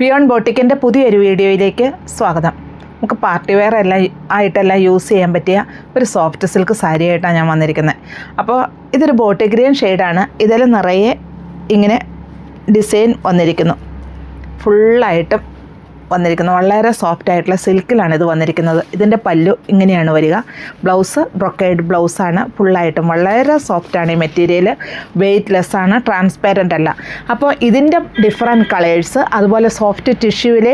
Peon ബോട്ടിക്കിൻ്റെ പുതിയൊരു വീഡിയോയിലേക്ക് സ്വാഗതം. നമുക്ക് പാർട്ടി വെയർ ആയിട്ടെല്ലാം യൂസ് ചെയ്യാൻ പറ്റിയ ഒരു സോഫ്റ്റ് സിൽക്ക് സാരി ആയിട്ടാണ് ഞാൻ വന്നിരിക്കുന്നത്. അപ്പോൾ ഇതൊരു ബോട്ടിക് ഗ്രീൻ ഷെയ്ഡാണ്. ഇതിൽ നിറയെ ഇങ്ങനെ ഡിസൈൻ വന്നിരിക്കുന്നു, ഫുള്ളായിട്ടും വന്നിരിക്കുന്നു. വളരെ സോഫ്റ്റ് ആയിട്ടുള്ള സിൽക്കിലാണ് ഇത് വന്നിരിക്കുന്നത്. ഇതിൻ്റെ പല്ലു ഇങ്ങനെയാണ് വരിക. Blouse brocade ബ്ലൗസാണ്. ഫുള്ളായിട്ടും വളരെ സോഫ്റ്റാണ്. ഈ മെറ്റീരിയൽ വെയ്റ്റ്ലെസ്സാണ്, ട്രാൻസ്പാരൻ്റ് അല്ല. അപ്പോൾ ഇതിൻ്റെ ഡിഫറെൻറ്റ് കളേഴ്സ്, അതുപോലെ സോഫ്റ്റ് ടിഷ്യൂവിലെ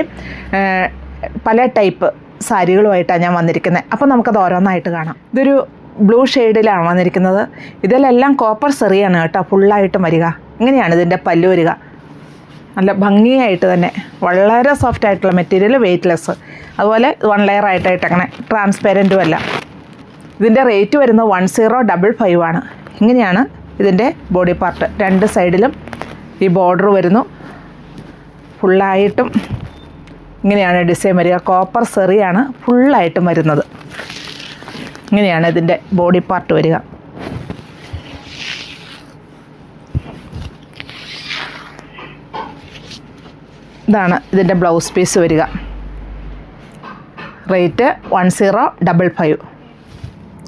പല ടൈപ്പ് സാരികളുമായിട്ടാണ് ഞാൻ വന്നിരിക്കുന്നത്. അപ്പോൾ നമുക്കത് ഓരോന്നായിട്ട് കാണാം. ഇതൊരു ബ്ലൂ ഷെയ്ഡിലാണ് വന്നിരിക്കുന്നത്. ഇതിലെല്ലാം കോപ്പർ സെറിയാണ് കേട്ടോ ഫുള്ളായിട്ടും വരിക. ഇങ്ങനെയാണ് ഇതിൻ്റെ പല്ലു വരിക. നല്ല ഭംഗിയായിട്ട് തന്നെ, വളരെ സോഫ്റ്റ് ആയിട്ടുള്ള മെറ്റീരിയൽ, വെയ്റ്റ്ലെസ്. അതുപോലെ 1 ലെയർ ആയിട്ടായിട്ട് അങ്ങനെ ട്രാൻസ്പെറൻറ്റും അല്ല. ഇതിൻ്റെ റേറ്റ് വരുന്നത് 1055 ആണ്. ഇങ്ങനെയാണ് ഇതിൻ്റെ ബോഡി പാർട്ട്. 2 സൈഡിലും ഈ ബോർഡർ വരുന്നു. ഫുള്ളായിട്ടും ഇങ്ങനെയാണ് ഡിസൈൻ വരിക. കോപ്പർ സെറിയാണ് ഫുള്ളായിട്ടും വരുന്നത്. ഇങ്ങനെയാണ് ഇതിൻ്റെ ബോഡി പാർട്ട് വരിക. ഇതാണ് ഇതിൻ്റെ ബ്ലൗസ് പീസ് വരിക. റേറ്റ് 1055.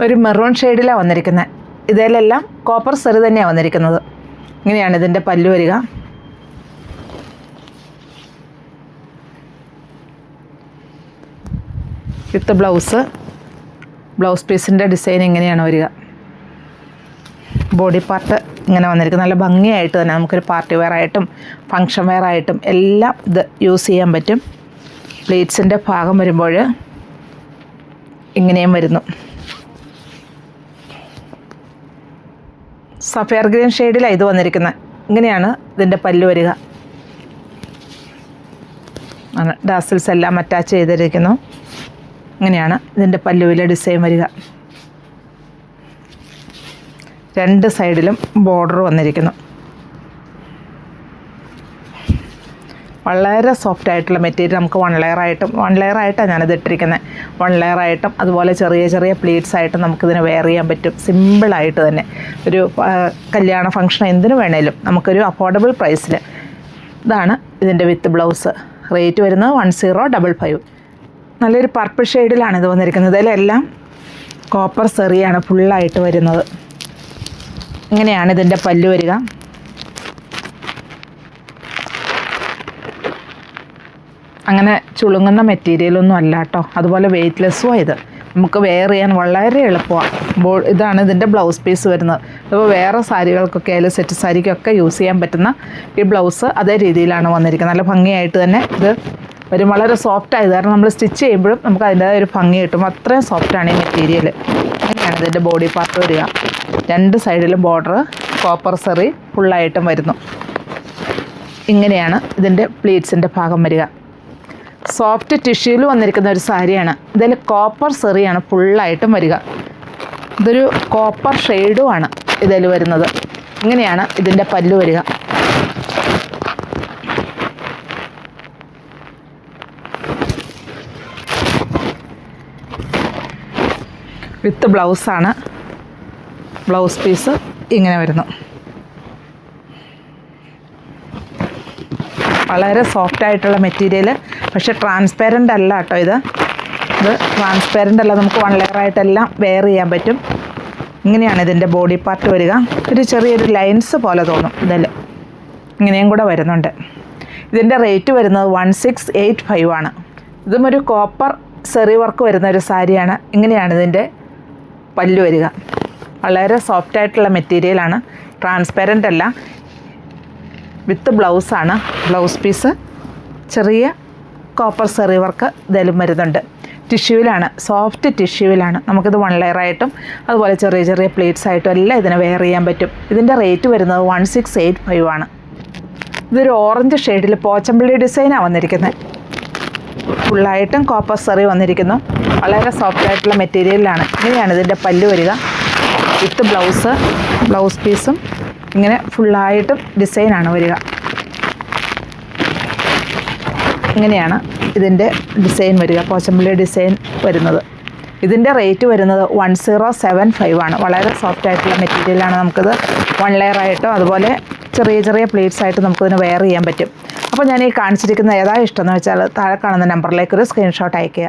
ഒരു മെറൂൺ ഷെയ്ഡിലാണ് വന്നിരിക്കുന്നത്. ഇതിലെല്ലാം കോപ്പർ സെറി തന്നെയാണ് വന്നിരിക്കുന്നത്. ഇങ്ങനെയാണ് ഇതിൻ്റെ പല്ലു വരിക. വിത്ത് ബ്ലൗസ് പീസിൻ്റെ ഡിസൈൻ ഇങ്ങനെയാണ് വരിക. ബോഡി പാർട്ട് ഇങ്ങനെ വന്നിരിക്കുന്നത്. നല്ല ഭംഗിയായിട്ട് തന്നെ നമുക്കൊരു പാർട്ടി വെയർ ആയിട്ടും ഫങ്ഷൻ വെയർ ആയിട്ടും എല്ലാം ഇത് യൂസ് ചെയ്യാൻ പറ്റും. പ്ലീറ്റ്സിൻ്റെ ഭാഗം വരുമ്പോൾ ഇങ്ങനെയും വരുന്നു. സഫയർ ഗ്രീൻ ഷെയ്ഡിലാണ് ഇത് വന്നിരിക്കുന്നത്. ഇങ്ങനെയാണ് ഇതിൻ്റെ പല്ലു വരിക. ഡാസിൽസ് എല്ലാം അറ്റാച്ച് ചെയ്തിരിക്കുന്നു. ഇങ്ങനെയാണ് ഇതിൻ്റെ പല്ലുവിലെ ഡിസൈൻ വരിക. 2 സൈഡിലും ബോർഡർ വന്നിരിക്കുന്നു. വളരെ സോഫ്റ്റ് ആയിട്ടുള്ള മെറ്റീരിയൽ. നമുക്ക് 1 ലെയർ ആയിട്ടാണ് ഞാനിത് ഇട്ടിരിക്കുന്നത്. 1 ലെയർ ആയിട്ടും അതുപോലെ ചെറിയ പ്ലീറ്റ്സ് ആയിട്ടും നമുക്കിതിന് വെയർ ചെയ്യാൻ പറ്റും. സിമ്പിളായിട്ട് തന്നെ ഒരു കല്യാണ ഫംഗ്ഷൻ എന്തിനു വേണേലും നമുക്കൊരു അഫോർഡബിൾ പ്രൈസിൽ. ഇതാണ് ഇതിൻ്റെ വിത്ത് ബ്ലൗസ്. റേറ്റ് വരുന്നത് 1055. നല്ലൊരു പർപ്പിൾ ഷെയ്ഡിലാണ് ഇത് വന്നിരിക്കുന്നത്. ഇതിലെല്ലാം കോപ്പർ സെറിയാണ് ഫുള്ളായിട്ട് വരുന്നത്. ഇങ്ങനെയാണ് ഇതിൻ്റെ പല്ലു വരിക. അങ്ങനെ ചുളുങ്ങുന്ന മെറ്റീരിയലൊന്നും അല്ല കേട്ടോ. അതുപോലെ വെയ്റ്റ്ലെസ്സുമാണ് ഇത്. നമുക്ക് വെയർ ചെയ്യാൻ വളരെ എളുപ്പമാണ്. ഇതാണ് ഇതിൻ്റെ ബ്ലൗസ് പീസ് വരുന്നത്. അപ്പോൾ വേറെ സാരികൾക്കൊക്കെ ആയാലും സെറ്റ് സാരിക്കൊക്കെ യൂസ് ചെയ്യാൻ പറ്റുന്ന ഈ ബ്ലൗസ് അതേ രീതിയിലാണ് വന്നിരിക്കുന്നത്. നല്ല ഭംഗിയായിട്ട് തന്നെ ഇത് വരും. വളരെ സോഫ്റ്റായത് കാരണം നമ്മൾ സ്റ്റിച്ച് ചെയ്യുമ്പോഴും നമുക്ക് അതിൻ്റേതായ ഒരു ഭംഗി കിട്ടും. അത്രയും സോഫ്റ്റാണ് ഈ മെറ്റീരിയൽ. അങ്ങനെയാണ് ഇതിൻ്റെ ബോഡി പാർട്ട് വരിക. 2 സൈഡിലും ബോർഡർ കോപ്പർ സെറി ഫുള്ളായിട്ടും വരുന്നു. ഇങ്ങനെയാണ് ഇതിൻ്റെ പ്ലീറ്റ്സിൻ്റെ ഭാഗം വരിക. സോഫ്റ്റ് ടിഷ്യൂവിൽ വന്നിരിക്കുന്ന ഒരു സാരിയാണ്. ഇതിൽ കോപ്പർ സെറിയാണ് ഫുള്ളായിട്ടും വരിക. ഇതൊരു കോപ്പർ ഷെയ്ഡുമാണ് ഇതിൽ വരുന്നത്. ഇങ്ങനെയാണ് ഇതിൻ്റെ പല്ലു വരിക. വിത്ത് ബ്ലൗസാണ്. ബ്ലൗസ് പീസ് ഇങ്ങനെ വരുന്നു. വളരെ സോഫ്റ്റായിട്ടുള്ള മെറ്റീരിയൽ, പക്ഷേ ട്രാൻസ്പാരൻ്റ് അല്ല കേട്ടോ. ഇത് ട്രാൻസ്പാരൻ്റ് അല്ല. നമുക്ക് 1 ലെയർ ആയിട്ടെല്ലാം വെയർ ചെയ്യാൻ പറ്റും. ഇങ്ങനെയാണ് ഇതിൻ്റെ ബോഡി പാർട്ട് വരിക. ഒരു ചെറിയൊരു ലൈൻസ് പോലെ തോന്നും ഇതിൽ. ഇങ്ങനെയും കൂടെ വരുന്നുണ്ട്. ഇതിൻ്റെ റേറ്റ് വരുന്നത് 1685 ആണ്. ഇതും ഒരു കോപ്പർ സെറി വർക്ക് വരുന്ന ഒരു സാരിയാണ്. ഇങ്ങനെയാണ് ഇതിൻ്റെ പല്ലു വരിക. വളരെ സോഫ്റ്റായിട്ടുള്ള മെറ്റീരിയലാണ്, ട്രാൻസ്പാരൻ്റ് അല്ല. വിത്ത് ബ്ലൗസാണ്. ബ്ലൗസ് പീസ് ചെറിയ കോപ്പർ സെറി വർക്ക് ഇതിലും വരുന്നുണ്ട്. ടിഷ്യൂവിലാണ്, സോഫ്റ്റ് ടിഷ്യൂവിലാണ്. നമുക്കിത് 1 ലെയർ ആയിട്ടും അതുപോലെ ചെറിയ പ്ലേറ്റ്സ് ആയിട്ടും എല്ലാം ഇതിനെ വെയർ ചെയ്യാൻ പറ്റും. ഇതിൻ്റെ റേറ്റ് വരുന്നത് 1685 ആണ്. ഇതൊരു ഓറഞ്ച് ഷെയ്ഡിൽ പോച്ചമ്പള്ളി ഡിസൈനാണ് വന്നിരിക്കുന്നത്. ഫുള്ളായിട്ടും കോപ്പർ സെറി വന്നിരിക്കുന്നു. വളരെ സോഫ്റ്റായിട്ടുള്ള മെറ്റീരിയലാണ്. ഇങ്ങനെയാണ് ഇതിൻ്റെ പല്ലു വരിക. വിത്ത് ബ്ലൗസ് പീസും ഇങ്ങനെ ഫുള്ളായിട്ടും ഡിസൈനാണ് വരിക. ഇങ്ങനെയാണ് ഇതിൻ്റെ ഡിസൈൻ വരിക. പോച്ചമ്പള്ളി ഡിസൈൻ വരുന്നത്. ഇതിൻ്റെ റേറ്റ് വരുന്നത് 1075 ആണ്. വളരെ സോഫ്റ്റ് ആയിട്ടുള്ള മെറ്റീരിയലാണ്. നമുക്കിത് 1 ലെയർ ആയിട്ടോ അതുപോലെ ചെറിയ പ്ലേറ്റ്സ് ആയിട്ട് നമുക്കിതിന് വെയർ ചെയ്യാൻ പറ്റും. അപ്പോൾ ഞാൻ ഈ കാണിച്ചിരിക്കുന്ന ഏതാ ഇഷ്ടമെന്ന് വെച്ചാൽ താഴെ കാണുന്ന നമ്പറിലേക്ക് ഒരു സ്ക്രീൻഷോട്ട് അയയ്ക്കുക.